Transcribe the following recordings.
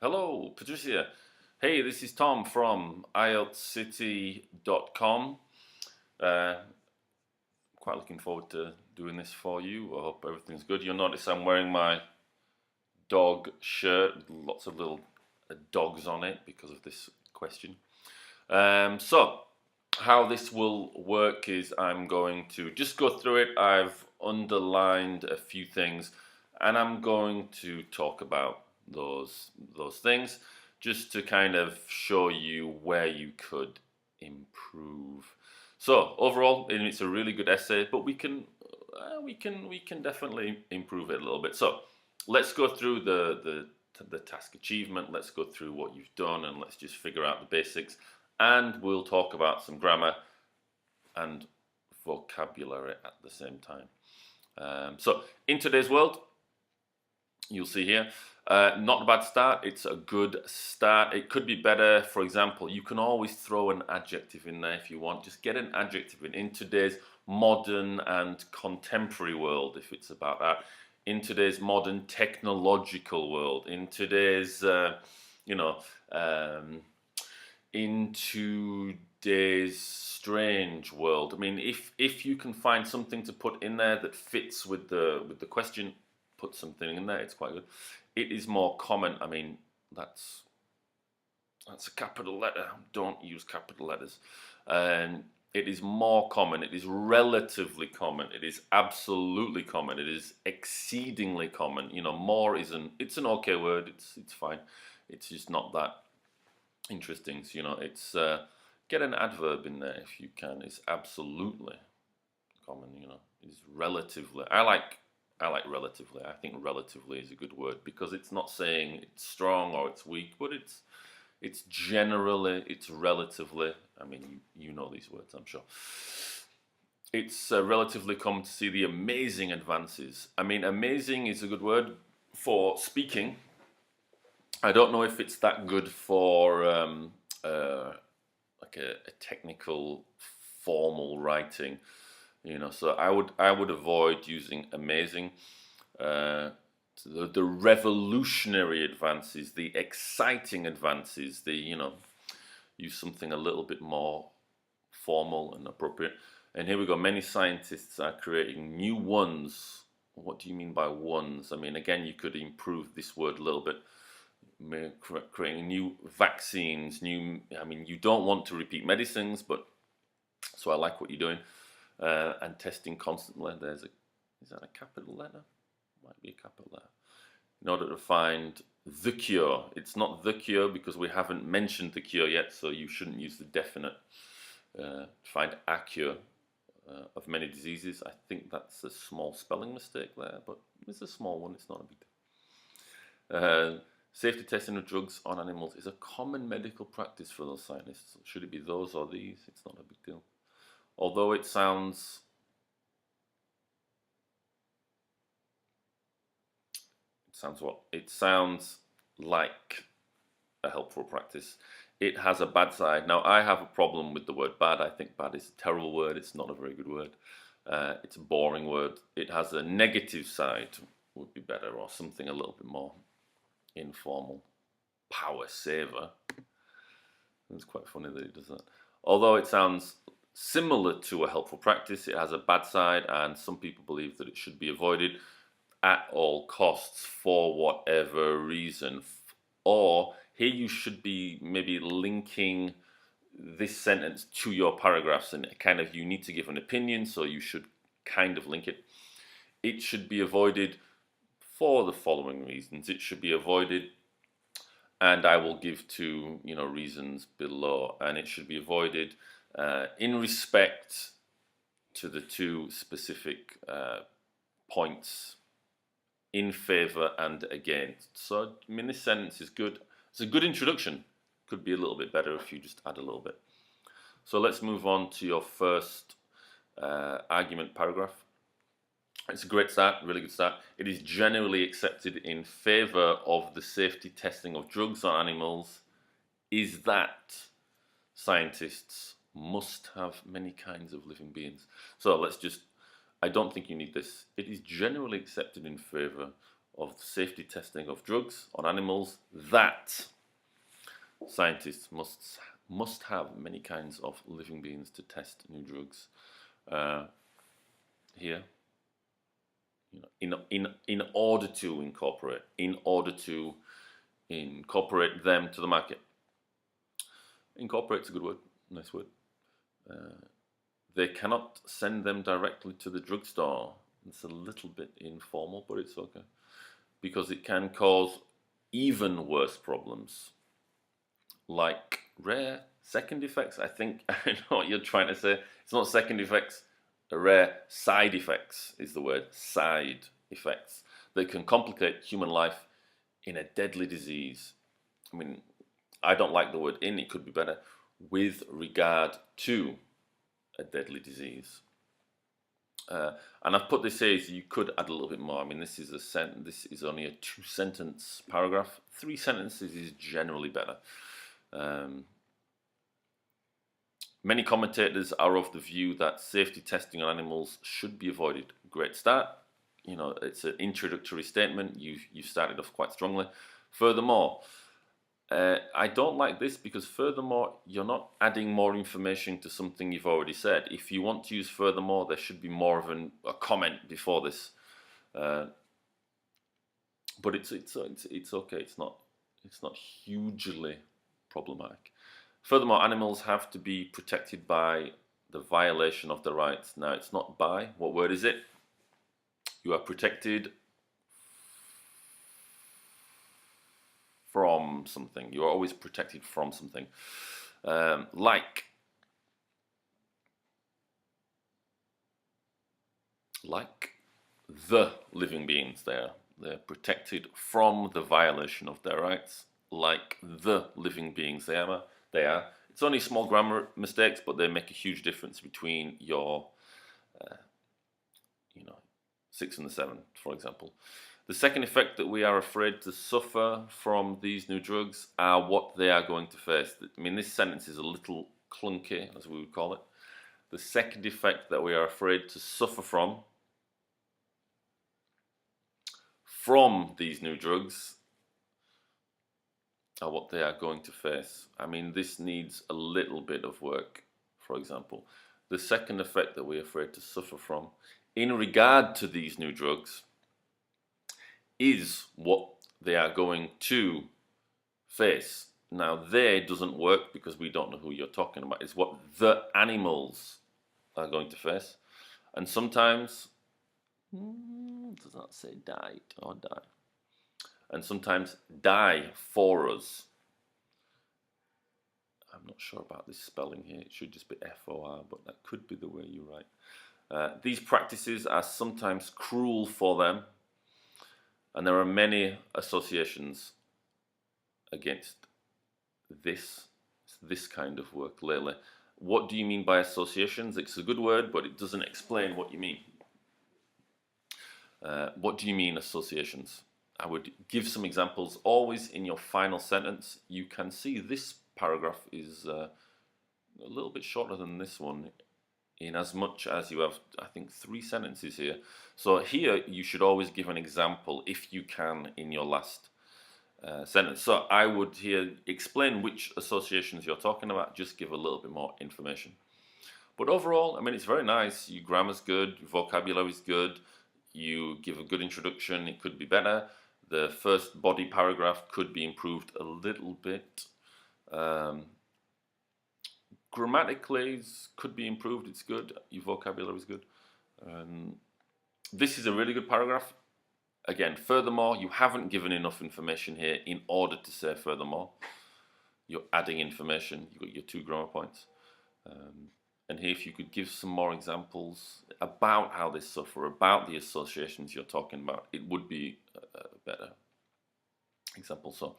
Hello, Patricia. Hey, this is Tom from Ieltscity.com. Quite looking forward to doing this for you. I hope everything's good. You'll notice I'm wearing my dog shirt with lots of little dogs on it because of this question. So, how this will work is I'm going to just go through it. I've underlined a few things and I'm going to talk about those things just to kind of show you where you could improve. So overall, it's a really good essay, but we can definitely improve it a little bit. So let's go through the task achievement. Let's go through what you've done, and let's just figure out the basics. And we'll talk about some grammar and vocabulary at the same time. So in today's world, you'll see here, not a bad start, it's a good start. It could be better. For example, you can always throw an adjective in there if you want. Just get an adjective in today's modern and contemporary world, if it's about that. In today's modern technological world, in today's, in today's strange world. I mean, if you can find something to put in there that fits with the question, put something in there. It's quite good. It is more common. I mean, that's a capital letter. Don't use capital letters. And it is more common. It is relatively common. It is absolutely common. It is exceedingly common. You know, more isn't. It's an okay word. It's fine. It's just not that interesting. So, you know, it's get an adverb in there if you can. It's absolutely common. You know, it's relatively. I like relatively. I think relatively is a good word because it's not saying it's strong or it's weak, but it's generally, it's relatively. I mean, you know these words, I'm sure. It's relatively common to see the amazing advances. I mean, amazing is a good word for speaking. I don't know if it's that good for like a technical, formal writing. You know, so I would avoid using amazing. The revolutionary advances, the exciting advances, use something a little bit more formal and appropriate. And here we go. Many scientists are creating new ones. What do you mean by ones? I mean, again, you could improve this word a little bit. Creating new vaccines, I mean, you don't want to repeat medicines, but so I like what you're doing. And testing constantly. Is that a capital letter? Might be a capital letter. In order to find the cure. It's not the cure because we haven't mentioned the cure yet, so you shouldn't use the definite. Find a cure of many diseases. I think that's a small spelling mistake there, but it's a small one. It's not a big deal. Safety testing of drugs on animals is a common medical practice for those scientists. Should it be those or these? It's not a big deal. Although it sounds what? It sounds like a helpful practice. It has a bad side. Now, I have a problem with the word bad. I think bad is a terrible word. It's not a very good word. It's a boring word. It has a negative side, would be better, or something a little bit more informal. Power saver. It's quite funny that it does that. Although it sounds similar to a helpful practice, it has a bad side, and some people believe that it should be avoided at all costs for whatever reason. Or here you should be maybe linking this sentence to your paragraphs, and kind of you need to give an opinion, so you should kind of link it. It should be avoided for the following reasons. It should be avoided, and I will give two reasons below, and it should be avoided in respect to the two specific points, in favor and against. So, I mean, this sentence is good. It's a good introduction. Could be a little bit better if you just add a little bit. So let's move on to your first argument paragraph. It's a great start, really good start. It is generally accepted in favor of the safety testing of drugs on animals is that scientists must have many kinds of living beings. So let's just I don't think you need this. It is generally accepted in favour of safety testing of drugs on animals that scientists must have many kinds of living beings to test new drugs. Here, in order to incorporate them to the market. Incorporate's a good word, nice word. They cannot send them directly to the drugstore. It's a little bit informal, but it's okay, because it can cause even worse problems, like rare second effects. I think I know what you're trying to say. It's not second effects. Rare side effects is the word. Side effects that can complicate human life in a deadly disease. I mean, I don't like the word in, it could be better, with regard to a deadly disease. And I've put this here, so you could add a little bit more. I mean, this is only a 2-sentence paragraph. 3 sentences is generally better. Many commentators are of the view that safety testing on animals should be avoided. Great start. You know, it's an introductory statement. You started off quite strongly. Furthermore, I don't like this because furthermore, you're not adding more information to something you've already said. If you want to use furthermore, there should be more of a comment before this. But it's okay. It's not hugely problematic. Furthermore, animals have to be protected by the violation of their rights. Now, it's not by. What word is it? You are protected from something. You are always protected from something. Like the living beings there. They're protected from the violation of their rights. Like the living beings they are. It's only small grammar mistakes, but they make a huge difference between your 6 and the 7, for example. The second effect that we are afraid to suffer from these new drugs are what they are going to face. I mean, this sentence is a little clunky, as we would call it. The second effect that we are afraid to suffer from these new drugs are what they are going to face. I mean, this needs a little bit of work, for example. The second effect that we're afraid to suffer from in regard to these new drugs is what they are going to face. Now, they doesn't work because we don't know who you're talking about. It's what the animals are going to face. And sometimes, does that say died or die? And sometimes die for us. I'm not sure about this spelling here. It should just be F-O-R, but that could be the way you write. These practices are sometimes cruel for them, and there are many associations against this kind of work lately. What do you mean by associations? It's a good word, but it doesn't explain what you mean. What do you mean, associations? I would give some examples always in your final sentence. You can see this paragraph is a little bit shorter than this one, in as much as you have, I think, 3 sentences here. So here you should always give an example if you can in your last sentence. So I would here explain which associations you're talking about, just give a little bit more information. But overall, I mean, it's very nice. Your grammar's good, your vocabulary's good, you give a good introduction, it could be better. The first body paragraph could be improved a little bit. Grammatically, could be improved, it's good. Your vocabulary is good. This is a really good paragraph. Again, furthermore, you haven't given enough information here in order to say furthermore. You're adding information, you've got your 2 grammar points. And here, if you could give some more examples about how they suffer, about the associations you're talking about, it would be a better example. So,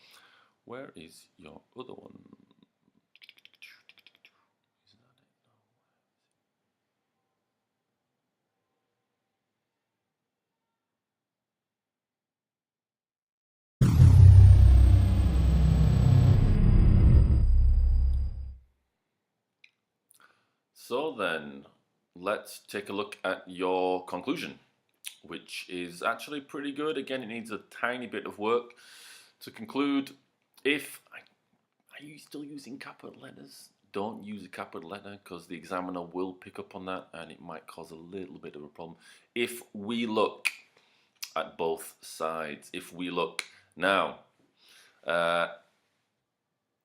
where is your other one? So then, let's take a look at your conclusion, which is actually pretty good. Again, it needs a tiny bit of work to conclude. Are you still using capital letters? Don't use a capital letter because the examiner will pick up on that and it might cause a little bit of a problem. If we look at both sides, if we look now,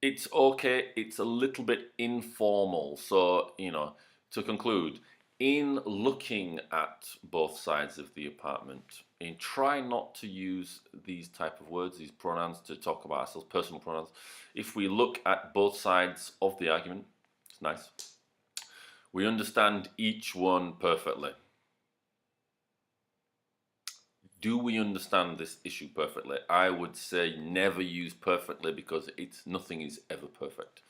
it's okay, it's a little bit informal. So, to conclude, in looking at both sides of the apartment, try not to use these type of words, these pronouns, to talk about ourselves, personal pronouns. If we look at both sides of the argument, it's nice. We understand each one perfectly. Do we understand this issue perfectly? I would say never use perfectly because nothing is ever perfect.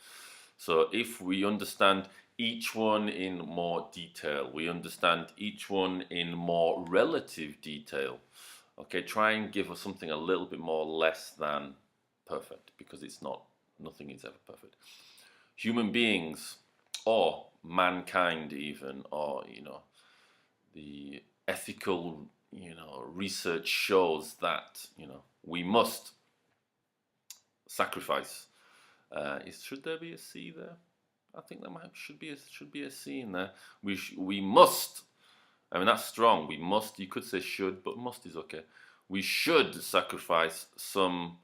So if we understand each one in more detail, we understand each one in more relative detail, okay, try and give us something a little bit more less than perfect, because nothing is ever perfect. Human beings, or mankind even, or, the ethical, research shows that, we must sacrifice. Should there be a C there? I think there should be a C in there. We must. I mean, that's strong. We must. You could say should, but must is okay. We should sacrifice some.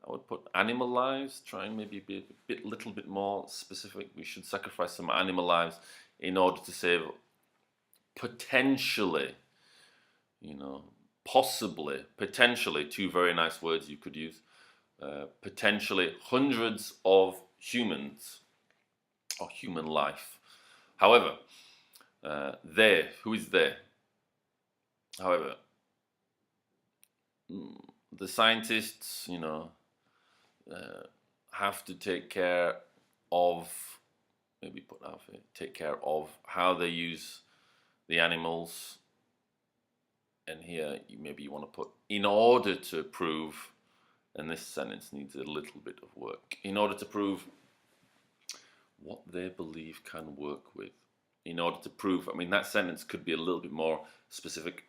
I would put animal lives. Try and maybe be a little bit more specific. We should sacrifice some animal lives in order to save potentially, possibly, potentially, two very nice words you could use. Potentially hundreds of humans or human life. However, who is there? However, the scientists, have to take care of, take care of how they use the animals. And here, maybe you want to put, in order to prove, and this sentence needs a little bit of work, in order to prove what they believe can work with. In order to prove, I mean, that sentence could be a little bit more specific.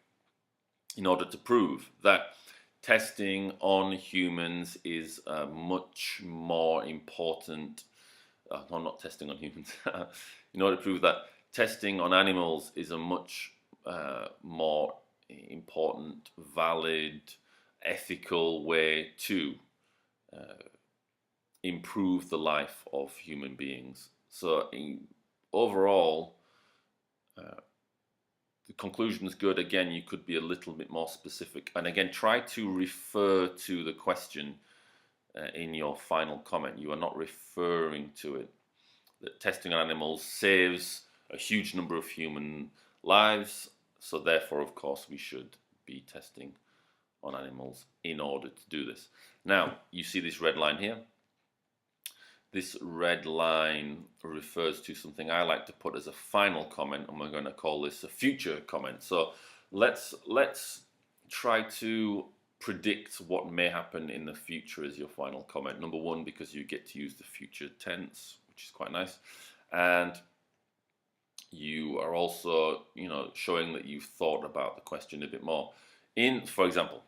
In order to prove that testing on humans is much more important. No, not testing on humans. In order to prove that testing on animals is a much more important, valid, ethical way to improve the life of human beings. So overall, the conclusion is good. Again, you could be a little bit more specific. And again, try to refer to the question in your final comment. You are not referring to it. That testing on animals saves a huge number of human lives. So therefore, of course, we should be testing on animals in order to do this. Now, you see this red line here. This red line refers to something I like to put as a final comment, and we're going to call this a future comment. So let's try to predict what may happen in the future as your final comment. Number one, because you get to use the future tense, which is quite nice. And you are also, showing that you've thought about the question a bit more. For example,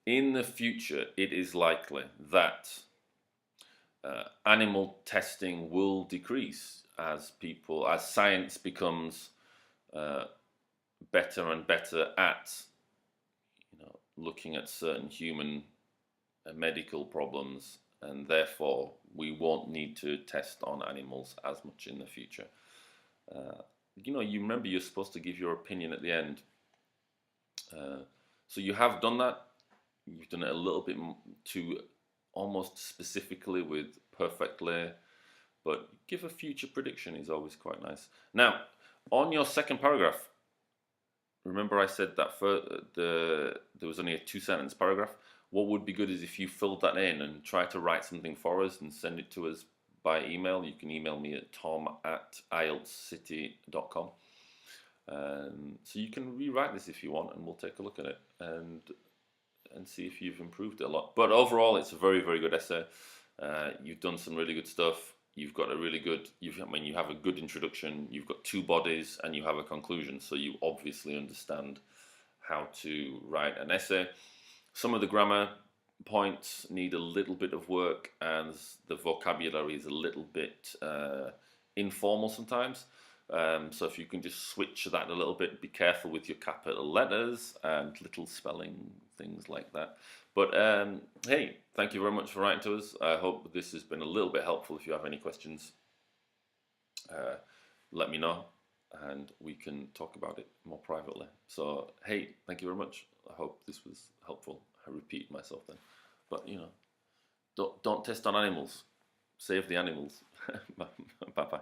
in the future, it is likely that animal testing will decrease as science becomes better and better at, looking at certain human medical problems, and therefore we won't need to test on animals as much in the future. You remember you're supposed to give your opinion at the end. So you have done that. You've done it a little bit too almost specifically with perfectly, but give a future prediction is always quite nice. Now, on your second paragraph, remember I said that there was only a 2-sentence paragraph. What would be good is if you filled that in and try to write something for us and send it to us by email. You can email me at tom@ieltscity.com. So you can rewrite this if you want, and we'll take a look at it and see if you've improved it a lot. But overall, it's a very, very good essay. You've done some really good stuff. you've got a really good, you have a good introduction, you've got two bodies, and you have a conclusion, so you obviously understand how to write an essay. Some of the grammar points need a little bit of work, and the vocabulary is a little bit informal sometimes. So if you can just switch that a little bit, be careful with your capital letters and little spelling things like that. But hey, thank you very much for writing to us. I hope this has been a little bit helpful. If you have any questions, let me know and we can talk about it more privately. So hey, thank you very much. I hope this was helpful. I repeated myself then, but you know, don't test on animals. Save the animals. Bye bye.